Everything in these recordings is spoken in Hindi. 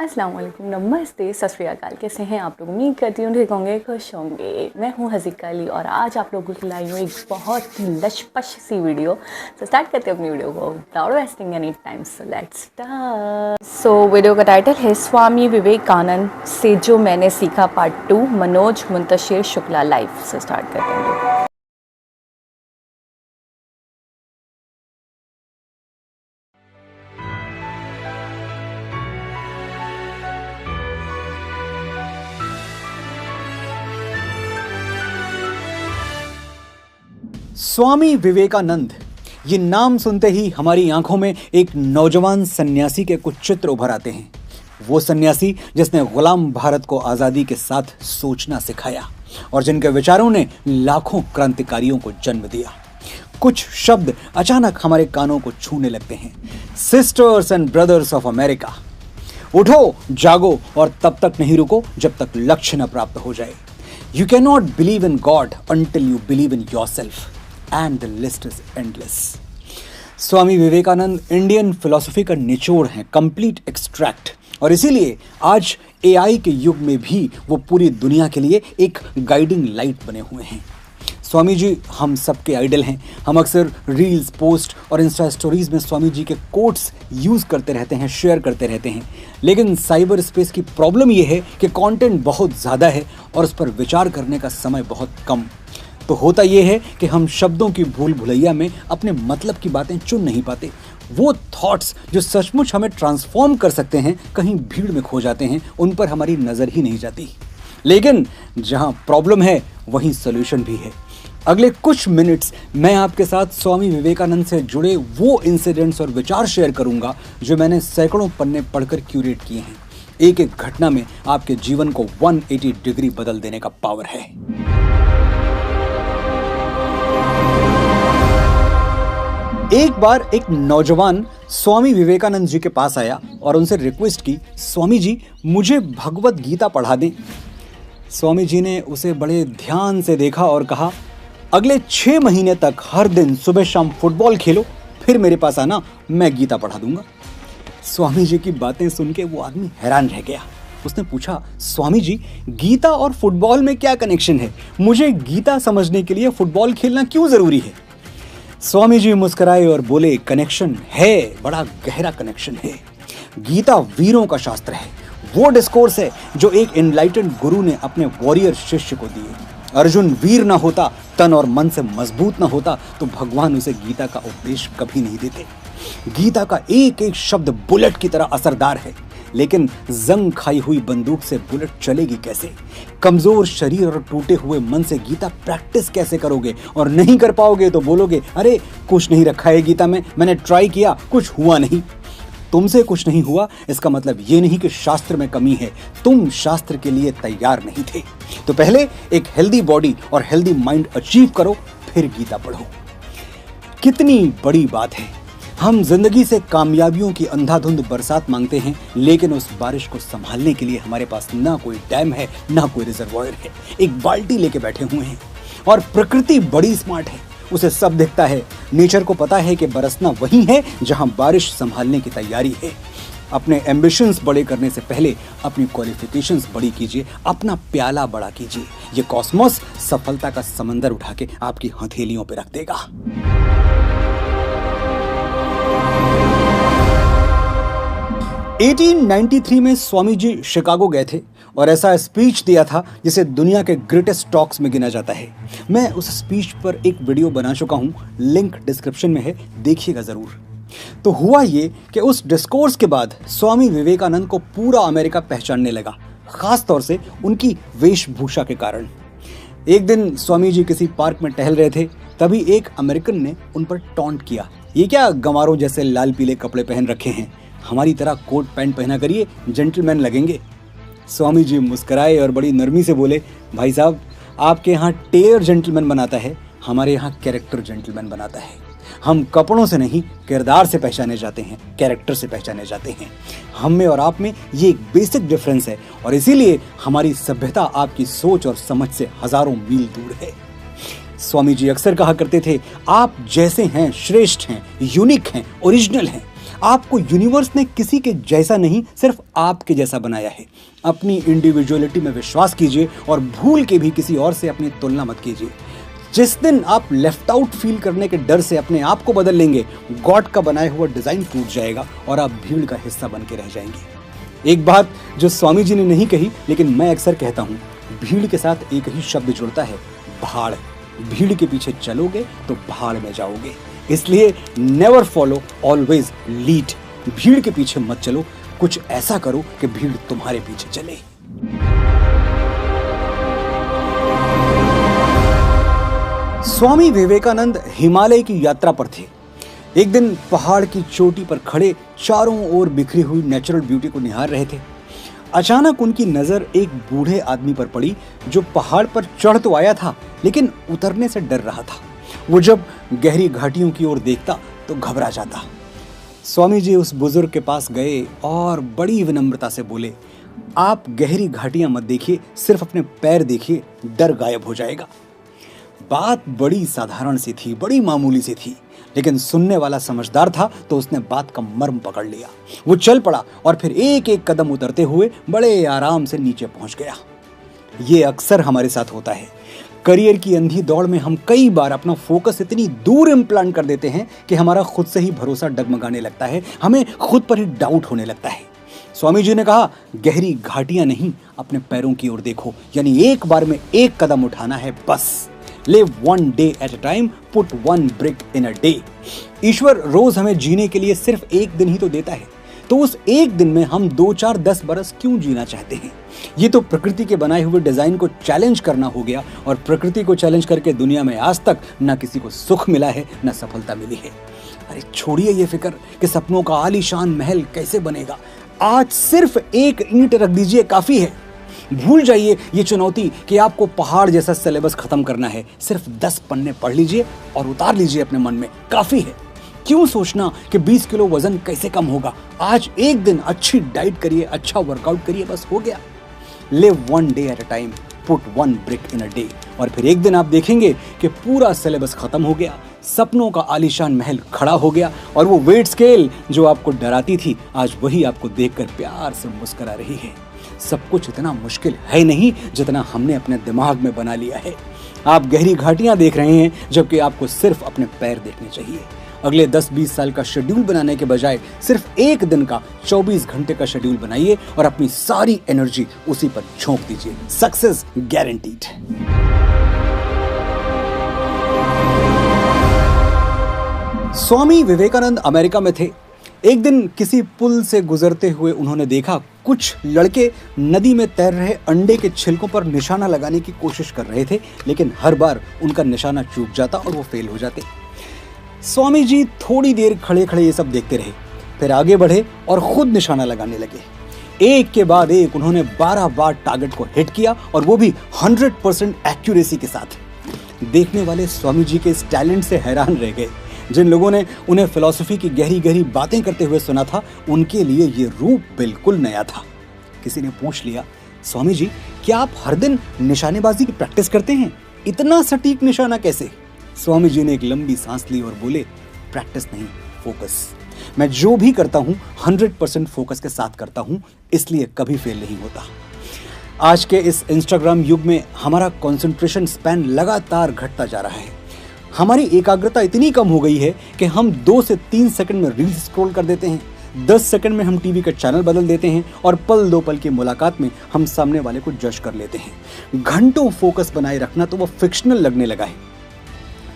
अस्सलाम वालेकुम, नमस्ते, सत श्री अकाल। कैसे हैं आप लोग? उम्मीद करती हूँ ठीक होंगे, खुश होंगे। मैं हूँ हज़ीका अली और आज आप लोगों के लिए आई हूँ एक बहुत ही लशपश सी वीडियो। तो स्टार्ट करते हैं अपनी वीडियो को without wasting any time. So let's start. So video का टाइटल है स्वामी विवेकानंद से जो मैंने सीखा पार्ट 2, मनोज मुंतशिर शुक्ला लाइफ। से स्टार्ट करते हैं। स्वामी विवेकानंद, ये नाम सुनते ही हमारी आंखों में एक नौजवान सन्यासी के कुछ चित्र उभर आते हैं। वो सन्यासी जिसने गुलाम भारत को आजादी के साथ सोचना सिखाया और जिनके विचारों ने लाखों क्रांतिकारियों को जन्म दिया। कुछ शब्द अचानक हमारे कानों को छूने लगते हैं। Sisters and brothers of America, उठो, जागो और तब तक नहीं रुको जब तक लक्ष्य न प्राप्त हो जाए। You can not believe in God until you believe in yourself and the list is endless. Swami Vivekananda Indian philosophy का निचोड़ है, कंप्लीट एक्सट्रैक्ट। और इसीलिए आज एआई के युग में भी वो पूरी दुनिया के लिए एक गाइडिंग लाइट बने हुए हैं। स्वामी जी हम सबके आइडल हैं। हम अक्सर रील्स, पोस्ट और इंस्टा स्टोरीज में स्वामी जी के कोट्स यूज़ करते रहते हैं, शेयर करते रहते हैं। लेकिन साइबर स्पेस की प्रॉब्लम यह है कि कंटेंट बहुत ज़्यादा है और उस पर विचार करने का समय बहुत कम। तो होता यह है कि हम शब्दों की भूल भुलैया में अपने मतलब की बातें चुन नहीं पाते। वो थॉट्स जो सचमुच हमें ट्रांसफॉर्म कर सकते हैं कहीं भीड़ में खो जाते हैं, उन पर हमारी नज़र ही नहीं जाती। लेकिन जहां प्रॉब्लम है वहीं सॉल्यूशन भी है। अगले कुछ मिनट्स मैं आपके साथ स्वामी विवेकानंद से जुड़े वो इंसिडेंट्स और विचार शेयर करूंगा जो मैंने सैकड़ों पन्ने पढ़कर क्यूरेट किए हैं। एक एक घटना में आपके जीवन को 180 डिग्री बदल देने का पावर है। एक बार एक नौजवान स्वामी विवेकानंद जी के पास आया और उनसे रिक्वेस्ट की, स्वामी जी मुझे भगवत गीता पढ़ा दें। स्वामी जी ने उसे बड़े ध्यान से देखा और कहा, अगले 6 महीने तक हर दिन सुबह शाम फुटबॉल खेलो, फिर मेरे पास आना, मैं गीता पढ़ा दूंगा। स्वामी जी की बातें सुन के वो आदमी हैरान रह गया। उसने पूछा, स्वामी जी गीता और फुटबॉल में क्या कनेक्शन है? मुझे गीता समझने के लिए फुटबॉल खेलना क्यों जरूरी है? स्वामी जी मुस्कुराए और बोले, कनेक्शन है, बड़ा गहरा कनेक्शन है। गीता वीरों का शास्त्र है, वो डिस्कोर्स है जो एक एनलाइटेंड गुरु ने अपने वॉरियर शिष्य को दिए। अर्जुन वीर ना होता, तन और मन से मजबूत ना होता, तो भगवान उसे गीता का उपदेश कभी नहीं देते। गीता का एक एक शब्द बुलेट की तरह असरदार है, लेकिन जंग खाई हुई बंदूक से बुलेट चलेगी कैसे? कमजोर शरीर और टूटे हुए मन से गीता प्रैक्टिस कैसे करोगे? और नहीं कर पाओगे तो बोलोगे, अरे कुछ नहीं रखा है गीता में, मैंने ट्राई किया, कुछ हुआ नहीं। तुमसे कुछ नहीं हुआ इसका मतलब ये नहीं कि शास्त्र में कमी है, तुम शास्त्र के लिए तैयार नहीं थे। तो पहले एक हेल्दी बॉडी और हेल्दी माइंड अचीव करो, फिर गीता पढ़ो। कितनी बड़ी बात है। हम जिंदगी से कामयाबियों की अंधाधुंध बरसात मांगते हैं, लेकिन उस बारिश को संभालने के लिए हमारे पास ना कोई डैम है, ना कोई रिजर्वॉयर है। एक बाल्टी लेके बैठे हुए हैं। और प्रकृति बड़ी स्मार्ट है, उसे सब दिखता है। नेचर को पता है कि बरसना वही है जहां बारिश संभालने की तैयारी है। अपने एम्बिशंस बड़े करने से पहले अपनी क्वालिफिकेशंस बड़ी कीजिए, अपना प्याला बड़ा कीजिए। ये कॉस्मोस सफलता का समंदर उठा के आपकी हथेलियों पे रख देगा। (1893) में स्वामी जी शिकागो गए थे और ऐसा स्पीच दिया था जिसे दुनिया के ग्रेटेस्ट टॉक्स में गिना जाता है। मैं उस स्पीच पर एक वीडियो बना चुका हूं, लिंक डिस्क्रिप्शन में है, देखिएगा जरूर। तो हुआ ये कि उस डिस्कोर्स के बाद स्वामी विवेकानंद को पूरा अमेरिका पहचानने लगा, खास तौर से उनकी वेशभूषा के कारण। एक दिन स्वामी जी किसी पार्क में टहल रहे थे, तभी एक अमेरिकन ने उन पर टॉन्ट किया, ये क्या गंवारों जैसे लाल पीले कपड़े पहन रखे हैं, हमारी तरह कोट पैंट पहना करिए, जेंटलमैन लगेंगे। स्वामी जी मुस्कुराए और बड़ी नरमी से बोले, भाई साहब आपके यहाँ टेलर जेंटलमैन बनाता है, हमारे यहाँ कैरेक्टर जेंटलमैन बनाता है। हम कपड़ों से नहीं किरदार से पहचाने जाते हैं, कैरेक्टर से पहचाने जाते हैं। हम में और आप में ये एक बेसिक डिफरेंस है और इसीलिए हमारी सभ्यता आपकी सोच और समझ से हजारों मील दूर है। स्वामी जी अक्सर कहा करते थे, आप जैसे हैं श्रेष्ठ हैं, यूनिक हैं, ओरिजिनल हैं। आपको यूनिवर्स ने किसी के जैसा नहीं, सिर्फ आपके जैसा बनाया है। अपनी इंडिविजुअलिटी में विश्वास कीजिए और भूल के भी किसी और से अपनी तुलना मत कीजिए। जिस दिन आप लेफ्ट आउट फील करने के डर से अपने आप को बदल लेंगे, गॉड का बनाया हुआ डिजाइन टूट जाएगा और आप भीड़ का हिस्सा बन के रह जाएंगे। एक बात जो स्वामी जी ने नहीं कही, लेकिन मैं अक्सर कहता हूं, भीड़ के साथ एक ही शब्द जुड़ता है, भाड़। भीड़ के पीछे चलोगे तो भाड़ में जाओगे। इसलिए नेवर फॉलो, ऑलवेज लीड। भीड़ के पीछे मत चलो, कुछ ऐसा करो कि भीड़ तुम्हारे पीछे चले। स्वामी विवेकानंद हिमालय की यात्रा पर थे। एक दिन पहाड़ की चोटी पर खड़े चारों ओर बिखरी हुई नेचुरल ब्यूटी को निहार रहे थे। अचानक उनकी नजर एक बूढ़े आदमी पर पड़ी जो पहाड़ पर चढ़ तो आया था, लेकिन उतरने से डर रहा था। वो जब गहरी घाटियों की ओर देखता तो घबरा जाता। स्वामी जी उस बुजुर्ग के पास गए और बड़ी विनम्रता से बोले, आप गहरी घाटियां मत देखिए, सिर्फ अपने पैर देखिए, डर गायब हो जाएगा। बात बड़ी साधारण सी थी, बड़ी मामूली सी थी, लेकिन सुनने वाला समझदार था तो उसने बात का मर्म पकड़ लिया। वो चल पड़ा और फिर एक एक कदम उतरते हुए बड़े आराम से नीचे पहुंच गया। ये अक्सर हमारे साथ होता है। करियर की अंधी दौड़ में हम कई बार अपना फोकस इतनी दूर इम्प्लांट कर देते हैं कि हमारा खुद से ही भरोसा डगमगाने लगता है, हमें खुद पर ही डाउट होने लगता है। स्वामी जी ने कहा, गहरी घाटियां नहीं, अपने पैरों की ओर देखो, यानी एक बार में एक कदम उठाना है बस। Live one day at a time, put one brick in a day। ईश्वर रोज हमें जीने के लिए सिर्फ एक दिन ही तो देता है, तो उस एक दिन में हम 2, 4, 10 बरस क्यों जीना चाहते हैं? ये तो प्रकृति के बनाए हुए डिजाइन को चैलेंज करना हो गया, और प्रकृति को चैलेंज करके दुनिया में आज तक ना किसी को सुख मिला है, ना सफलता मिली है। अरे छोड़िए ये फिक्र कि सपनों का आलीशान महल कैसे बनेगा। आज सिर्फ एक ईंट रख दीजिए, काफी है। भूल जाइए ये चुनौती कि आपको पहाड़ जैसा सिलेबस खत्म करना है। सिर्फ 10 पन्ने पढ़ लीजिए और उतार लीजिए अपने मन में, काफी है। क्यों सोचना कि 20 किलो वजन कैसे कम होगा? आज एक दिन अच्छी डाइट करिए, अच्छा वर्कआउट करिए, बस हो गया। Live one day at a time, put one brick in a day. और फिर एक दिन आप देखेंगे कि पूरा सिलेबस खत्म हो गया, सपनों का आलीशान महल खड़ा हो गया, और वो वेट स्केल जो आपको डराती थी, आज वही आपको देखकर प्यार से मुस्कुरा रही है। सब कुछ इतना मुश्किल है नहीं जितना हमने अपने दिमाग में बना लिया है। आप गहरी घाटियां देख रहे हैं, जबकि आपको सिर्फ अपने पैर देखने चाहिए। अगले 10-20 साल का शेड्यूल बनाने के बजाय सिर्फ एक दिन का 24 घंटे का शेड्यूल बनाइए और अपनी सारी एनर्जी उसी पर झोंक दीजिए। Success guaranteed. Swami Vivekananda America में थे। एक दिन किसी पुल से गुजरते हुए उन्होंने देखा कुछ लड़के नदी में तैर रहे अंडे के छिलकों पर निशाना लगाने की कोशिश कर रहे थे, लेकिन हर बार उनका निशाना चूक जाता और वो फेल हो जाते। स्वामी जी थोड़ी देर खड़े खड़े ये सब देखते रहे, फिर आगे बढ़े और खुद निशाना लगाने लगे। एक के बाद एक उन्होंने 12 बार टारगेट को हिट किया, और वो भी 100% एक्यूरेसी के साथ। देखने वाले स्वामी जी के इस टैलेंट से हैरान रह गए। जिन लोगों ने उन्हें फिलॉसफी की गहरी गहरी बातें करते हुए सुना था, उनके लिए ये रूप बिल्कुल नया था। किसी ने पूछ लिया, स्वामी जी क्या आप हर दिन निशानेबाजी की प्रैक्टिस करते हैं? इतना सटीक निशाना कैसे? स्वामी जी ने एक लंबी सांस ली और बोले, प्रैक्टिस नहीं, फोकस। मैं जो भी करता हूं 100% फोकस के साथ करता हूं, इसलिए कभी फेल नहीं होता। आज के इस इंस्टाग्राम युग में हमारा कंसंट्रेशन स्पैन लगातार घटता जा रहा है। हमारी एकाग्रता इतनी कम हो गई है कि हम 2 से 3 सेकंड में रील्स स्क्रॉल कर देते हैं, 10 सेकंड में हम टीवी का चैनल बदल देते हैं, और पल दो पल की मुलाकात में हम सामने वाले को जज कर लेते हैं। घंटों फोकस बनाए रखना तो वो फिक्शनल लगने लगा है।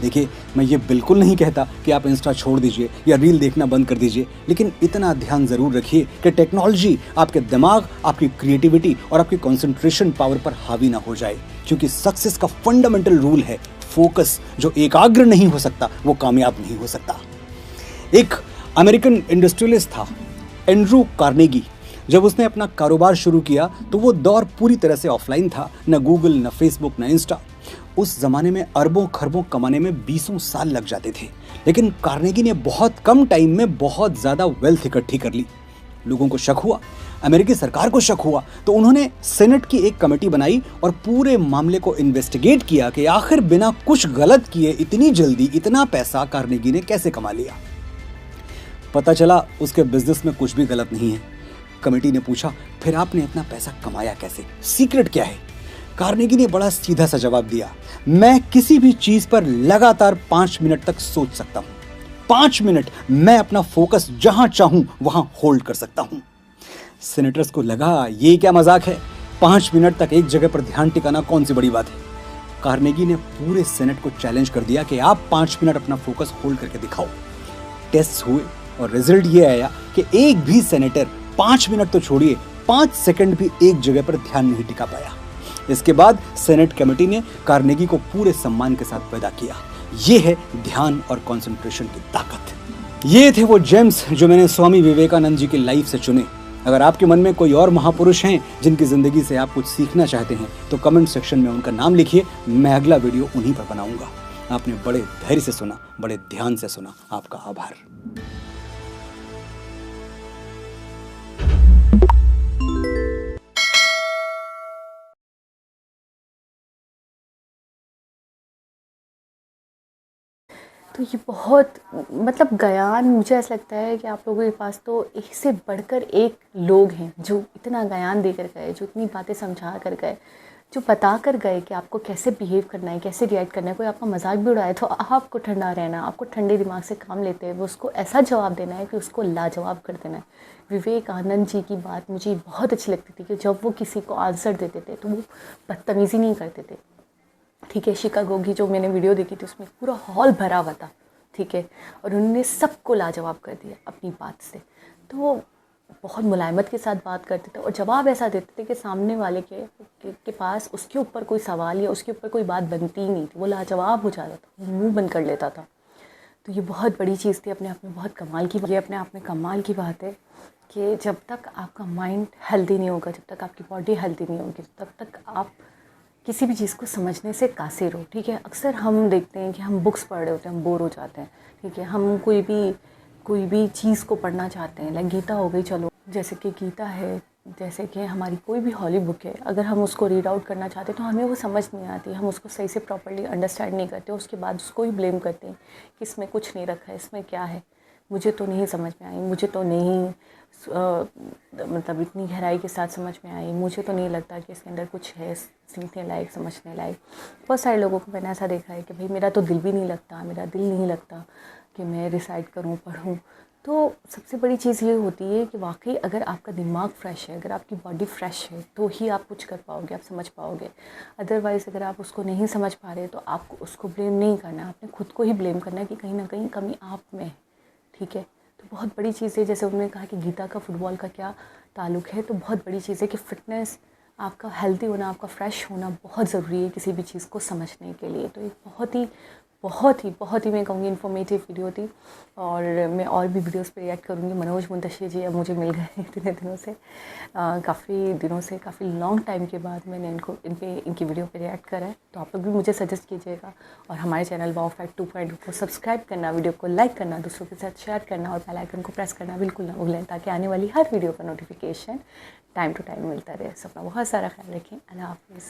देखिए, मैं ये बिल्कुल नहीं कहता कि आप इंस्टा छोड़ दीजिए या रील देखना बंद कर दीजिए, लेकिन इतना ध्यान जरूर रखिए कि टेक्नोलॉजी आपके दिमाग, आपकी क्रिएटिविटी और आपकी कंसंट्रेशन पावर पर हावी ना हो जाए, क्योंकि सक्सेस का फंडामेंटल रूल है फोकस। जो एकाग्र नहीं हो सकता वो कामयाब नहीं हो सकता। एक अमेरिकन इंडस्ट्रियलिस्ट था, एंड्रू कार्नेगी। जब उसने अपना कारोबार शुरू किया तो वो दौर पूरी तरह से ऑफलाइन था, न गूगल, न फेसबुक, न इंस्टा। उस जमाने में अरबों खरबों कमाने में 20 साल लग जाते थे, लेकिन कार्नेगी ने बहुत कम टाइम में बहुत ज्यादा वेल्थ इकट्ठी कर ली। लोगों को शक हुआ, अमेरिकी सरकार को शक हुआ, तो उन्होंने सेनेट की एक कमेटी बनाई और पूरे मामले को इन्वेस्टिगेट किया कि आखिर बिना कुछ गलत किए इतनी जल्दी इतना पैसा कार्नेगी ने कैसे कमा लिया। पता चला उसके बिजनेस में कुछ भी गलत नहीं है। कमेटी ने पूछा, फिर आपने इतना पैसा कमाया कैसे, सीक्रेट क्या है? कार्नेगी ने बड़ा सीधा सा जवाब दिया, मैं किसी भी चीज पर लगातार 5 मिनट तक सोच सकता हूं। 5 मिनट मैं अपना फोकस जहां चाहूं वहां होल्ड कर सकता हूं। सेनेटर्स को लगा ये क्या मजाक है, 5 मिनट तक एक जगह पर ध्यान टिकाना कौन सी बड़ी बात है। कार्नेगी ने पूरे सेनेट को चैलेंज कर दिया कि आप 5 मिनट अपना फोकस होल्ड करके दिखाओ। टेस्ट हुए और रिजल्ट ये आया कि एक भी सेनेटर 5 मिनट तो छोड़िए 5 सेकंड भी एक जगह पर ध्यान नहीं टिका पाया। इसके बाद सेनेट कमेटी ने कार्नेगी को पूरे सम्मान के साथ विदा किया। ये है ध्यान और कंसंट्रेशन की ताकत। ये थे वो जेम्स जो मैंने स्वामी विवेकानंद जी की लाइफ से चुने। अगर आपके मन में कोई और महापुरुष हैं जिनकी जिंदगी से आप कुछ सीखना चाहते हैं तो कमेंट सेक्शन में उनका नाम लिखिए, मैं अगला वीडियो उन्हीं पर बनाऊंगा। आपने बड़े धैर्य से सुना, बड़े ध्यान से सुना, आपका आभार। तो ये बहुत मतलब ज्ञान, मुझे ऐसा लगता है कि आप लोगों के पास तो एक से बढ़कर एक लोग हैं जो इतना ज्ञान दे कर गए, जो इतनी बातें समझा कर गए, जो बता कर गए कि आपको कैसे बिहेव करना है, कैसे रिएक्ट करना है। कोई आपका मजाक भी उड़ाए तो आपको ठंडा रहना, आपको ठंडे दिमाग से काम लेते हुए उसको ऐसा जवाब देना है कि उसको लाजवाब कर देना है। विवेकानंद जी की बात मुझे बहुत अच्छी लगती थी कि जब वो किसी को आंसर देते थे तो वो बदतमीज़ी नहीं करते थे। ठीक है, शिकागो की जो मैंने वीडियो देखी थी उसमें पूरा हॉल भरा हुआ था, ठीक है, और उन्होंने सबको लाजवाब कर दिया अपनी बात से। तो वो बहुत मुलायमत के साथ बात करते थे और जवाब ऐसा देते थे कि सामने वाले के पास उसके ऊपर कोई सवाल या उसके ऊपर कोई बात बनती ही नहीं थी, वो लाजवाब हो जाता था, वो मुँह बंद कर लेता था। तो ये बहुत बड़ी चीज़ थी, अपने आप में बहुत कमाल की, ये अपने आप में कमाल की बात है कि जब तक आपका माइंड हेल्दी नहीं होगा, जब तक आपकी बॉडी हेल्दी नहीं होगी, तब तक आप किसी भी चीज़ को समझने से कासिर हो। ठीक है, अक्सर हम देखते हैं कि हम बुक्स पढ़ रहे होते हैं, हम बोर हो जाते हैं। ठीक है, हम कोई भी चीज़ को पढ़ना चाहते हैं, लाइक गीता हो गई, चलो जैसे कि गीता है, जैसे कि हमारी कोई भी हॉली बुक है, अगर हम उसको रीड आउट करना चाहते हैं तो हमें वो समझ नहीं आती, हम उसको सही से प्रॉपर्ली अंडरस्टैंड नहीं करते, उसके बाद उसको ही ब्लेम करते हैं कि इसमें कुछ नहीं रखा है, इसमें क्या है, मुझे तो नहीं समझ में आई, मुझे तो नहीं मतलब इतनी गहराई के साथ समझ में आई, मुझे तो नहीं लगता कि इसके अंदर कुछ है सीखने लायक, समझने लायक। बहुत सारे लोगों को मैंने ऐसा देखा है कि भाई मेरा तो दिल भी नहीं लगता, मेरा दिल नहीं लगता कि मैं रिसाइट करूँ, पढ़ूँ। तो सबसे बड़ी चीज़ ये होती है कि वाकई अगर आपका दिमाग फ्रेश है, अगर आपकी बॉडी फ्रेश है तो ही आप कुछ कर पाओगे, आप समझ पाओगे। अदरवाइज़ अगर आप उसको नहीं समझ पा रहे तो आपको उसको ब्लेम नहीं करना है, आपने खुद को ही ब्लेम करना है कि कहीं ना कहीं कमी आप में है। ठीक है, तो बहुत बड़ी चीज़ है, जैसे उन्होंने कहा कि गीता का फुटबॉल का क्या ताल्लुक़ है, तो बहुत बड़ी चीज़ है कि फ़िटनेस, आपका हेल्दी होना, आपका फ्रेश होना बहुत ज़रूरी है किसी भी चीज़ को समझने के लिए। तो एक बहुत ही मैं कहूँगी इन्फॉर्मेटिव वीडियो थी, और मैं और भी वीडियोस पे रिएक्ट करूँगी। मनोज मुंतशिर जी अब मुझे मिल गए इतने दिनों से, काफ़ी लॉन्ग टाइम के बाद मैंने इनकी वीडियो पे रिएक्ट करा है। तो आप लोग भी मुझे सजेस्ट कीजिएगा, और हमारे चैनल वाओ फैक्ट 2.0 को सब्सक्राइब करना, वीडियो को लाइक करना, दूसरों के साथ शेयर करना और बेल आइकन को प्रेस करना बिल्कुल ना भूलें, ताकि आने वाली हर वीडियो का नोटिफिकेशन टाइम टू टाइम मिलता रहे। सब अपना बहुत सारा ख्याल रखें। अल्लाह हाफ़िज़।